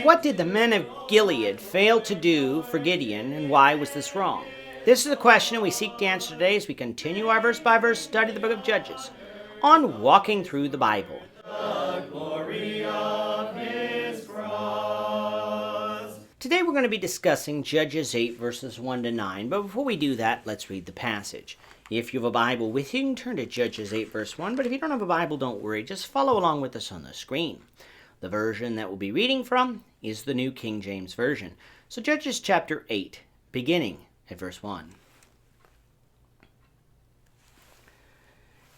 What did the men of Gilead fail to do for Gideon, and why was this wrong? This is the question we seek to answer today as we continue our verse-by-verse study of the book of Judges on Walking Through the Bible. The glory of his cross. Today we're going to be discussing Judges 8 verses 1 to 9, but before we do that, let's read the passage. If you have a Bible with you, you can turn to Judges 8 verse 1, but if you don't have a Bible, don't worry, just follow along with us on the screen. The version that we'll be reading from is the New King James Version. So Judges chapter 8, beginning at verse 1.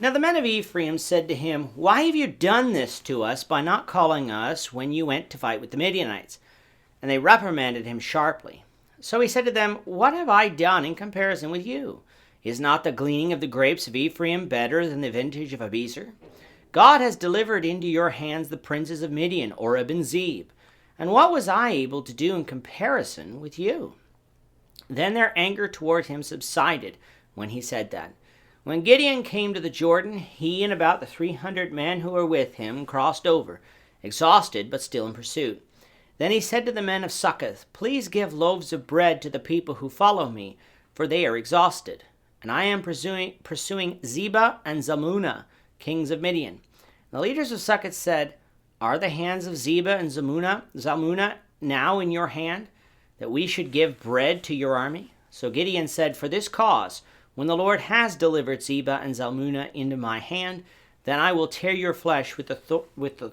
Now the men of Ephraim said to him, "Why have you done this to us by not calling us when you went to fight with the Midianites?" And they reprimanded him sharply. So he said to them, "What have I done in comparison with you? Is not the gleaning of the grapes of Ephraim better than the vintage of Abiezer? God has delivered into your hands the princes of Midian, Oreb and Zeb. And what was I able to do in comparison with you?" Then their anger toward him subsided when he said that. When Gideon came to the Jordan, he and about the 300 men who were with him crossed over, exhausted but still in pursuit. Then he said to the men of Succoth, "Please give loaves of bread to the people who follow me, for they are exhausted. And I am pursuing Zebah and Zalmunna, kings of Midian." The leaders of Succoth said, "Are the hands of Zebah and Zalmunna now in your hand, that we should give bread to your army?" So Gideon said, "For this cause, when the Lord has delivered Zebah and Zalmunna into my hand, then I will tear your flesh with the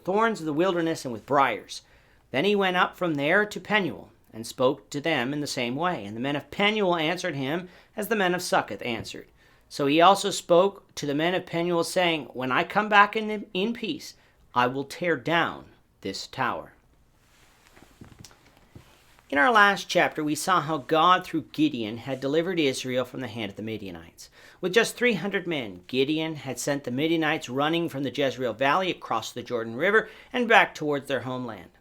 thorns of the wilderness and with briars." Then he went up from there to Penuel, and spoke to them in the same way. And the men of Penuel answered him as the men of Succoth answered. So he also spoke to the men of Penuel, saying, "When I come back in peace, I will tear down this tower." In our last chapter, we saw how God, through Gideon, had delivered Israel from the hand of the Midianites. With just 300 men, Gideon had sent the Midianites running from the Jezreel Valley across the Jordan River and back towards their homeland.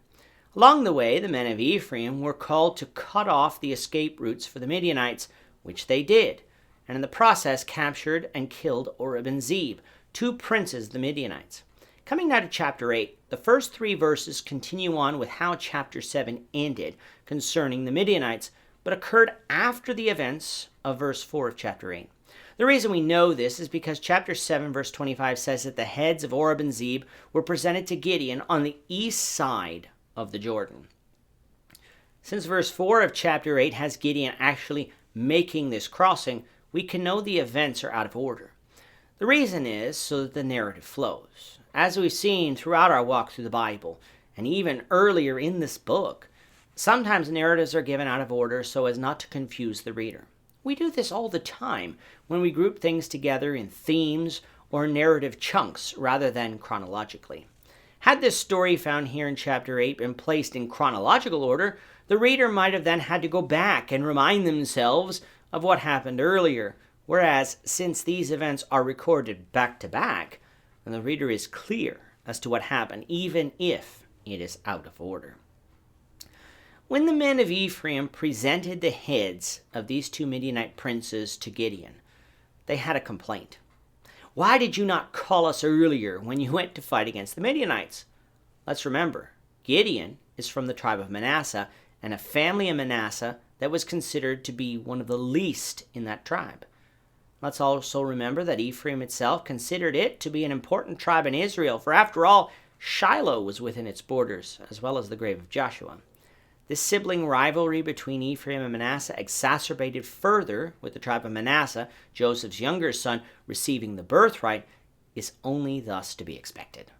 Along the way, the men of Ephraim were called to cut off the escape routes for the Midianites, which they did, and in the process captured and killed Oreb and Zeb, two princes of the Midianites. Coming now to chapter 8, the first 3 verses continue on with how chapter 7 ended concerning the Midianites, but occurred after the events of verse 4 of chapter 8. The reason we know this is because chapter 7 verse 25 says that the heads of Oreb and Zeb were presented to Gideon on the east side of the Jordan. Since verse 4 of chapter 8 has Gideon actually making this crossing, we can know the events are out of order. The reason is so that the narrative flows. As we've seen throughout our walk through the Bible, and even earlier in this book, sometimes narratives are given out of order so as not to confuse the reader. We do this all the time when we group things together in themes or narrative chunks rather than chronologically. Had this story found here in chapter 8 been placed in chronological order, the reader might have then had to go back and remind themselves of what happened earlier, whereas since these events are recorded back to back, then the reader is clear as to what happened, even if it is out of order. When the men of Ephraim presented the heads of these 2 Midianite princes to Gideon, they had a complaint. "Why did you not call us earlier when you went to fight against the Midianites?" Let's remember, Gideon is from the tribe of Manasseh, and a family of Manasseh that was considered to be one of the least in that tribe. Let's also remember that Ephraim itself considered it to be an important tribe in Israel, for after all, Shiloh was within its borders, as well as the grave of Joshua. This sibling rivalry between Ephraim and Manasseh exacerbated further with the tribe of Manasseh, Joseph's younger son, receiving the birthright, is only thus to be expected.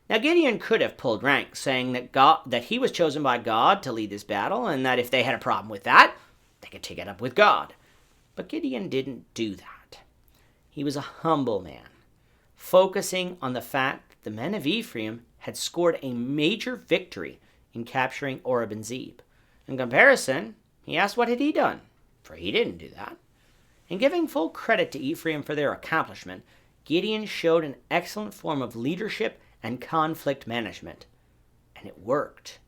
Now Gideon could have pulled rank, saying that he was chosen by God to lead this battle, and that if they had a problem with that, they could take it up with God. But Gideon didn't do that. He was a humble man, focusing on the fact that the men of Ephraim had scored a major victory in capturing Oreb and Zeb. In comparison, he asked what had he done, for he didn't do that. In giving full credit to Ephraim for their accomplishment, Gideon showed an excellent form of leadership and conflict management. And it worked.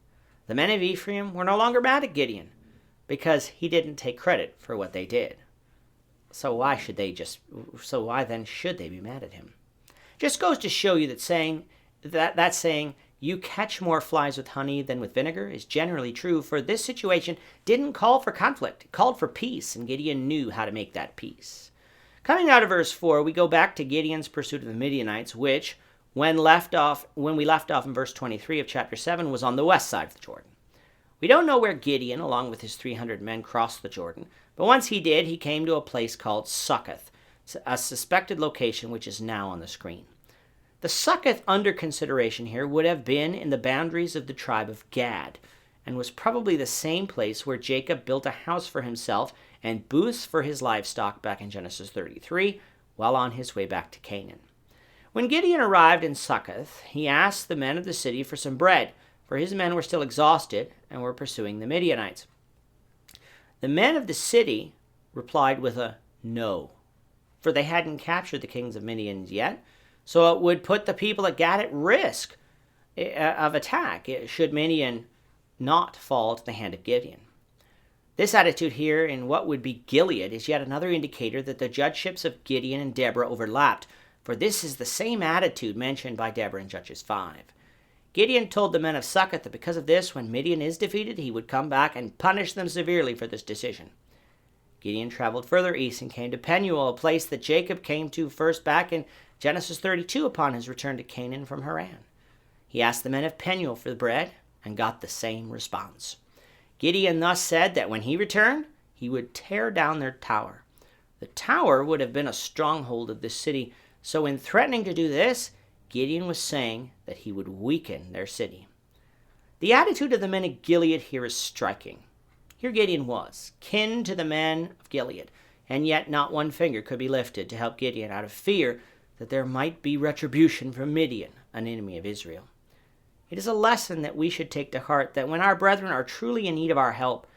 The men of Ephraim were no longer mad at Gideon because he didn't take credit for what they did. So why then should they be mad at him? Just goes to show you that saying "You catch more flies with honey than with vinegar" is generally true, for this situation didn't call for conflict. It called for peace, and Gideon knew how to make that peace. Coming out of verse 4, we go back to Gideon's pursuit of the Midianites, which, when we left off in verse 23 of chapter 7, was on the west side of the Jordan. We don't know where Gideon, along with his 300 men, crossed the Jordan, but once he did, he came to a place called Succoth, a suspected location which is now on the screen. The Succoth under consideration here would have been in the boundaries of the tribe of Gad, and was probably the same place where Jacob built a house for himself and booths for his livestock back in Genesis 33, while on his way back to Canaan. When Gideon arrived in Succoth, he asked the men of the city for some bread, for his men were still exhausted and were pursuing the Midianites. The men of the city replied with a no, for they hadn't captured the kings of Midian yet, so it would put the people at Gad at risk of attack should Midian not fall to the hand of Gideon. This attitude here in what would be Gilead is yet another indicator that the judgeships of Gideon and Deborah overlapped, for this is the same attitude mentioned by Deborah in Judges 5. Gideon told the men of Succoth that because of this, when Midian is defeated, he would come back and punish them severely for this decision. Gideon traveled further east and came to Penuel, a place that Jacob came to first back in Genesis 32 upon his return to Canaan from Haran. He asked the men of Penuel for the bread and got the same response. Gideon thus said that when he returned, he would tear down their tower. The tower would have been a stronghold of this city, so in threatening to do this, Gideon was saying that he would weaken their city. The attitude of the men of Gilead here is striking. Here Gideon was, kin to the men of Gilead, and yet not one finger could be lifted to help Gideon out of fear that there might be retribution from Midian, an enemy of Israel. It is a lesson that we should take to heart, that when our brethren are truly in need of our help,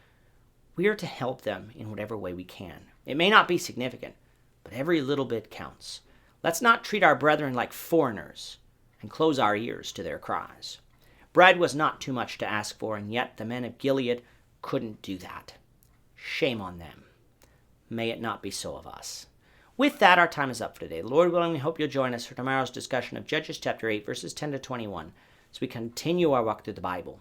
we are to help them in whatever way we can. It may not be significant, but every little bit counts. Let's not treat our brethren like foreigners and close our ears to their cries. Bread was not too much to ask for, and yet the men of Gilead couldn't do that. Shame on them. May it not be so of us. With that, our time is up for today. Lord willing, we hope you'll join us for tomorrow's discussion of Judges chapter 8, verses 10 to 21, as we continue our walk through the Bible,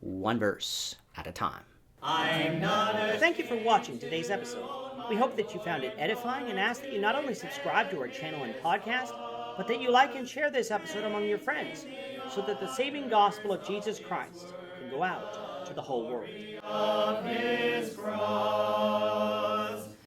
one verse at a time. Thank you for watching today's episode. We hope that you found it edifying and ask that you not only subscribe to our channel and podcast, but that you like and share this episode among your friends, so that the saving gospel of Jesus Christ can go out to the whole world.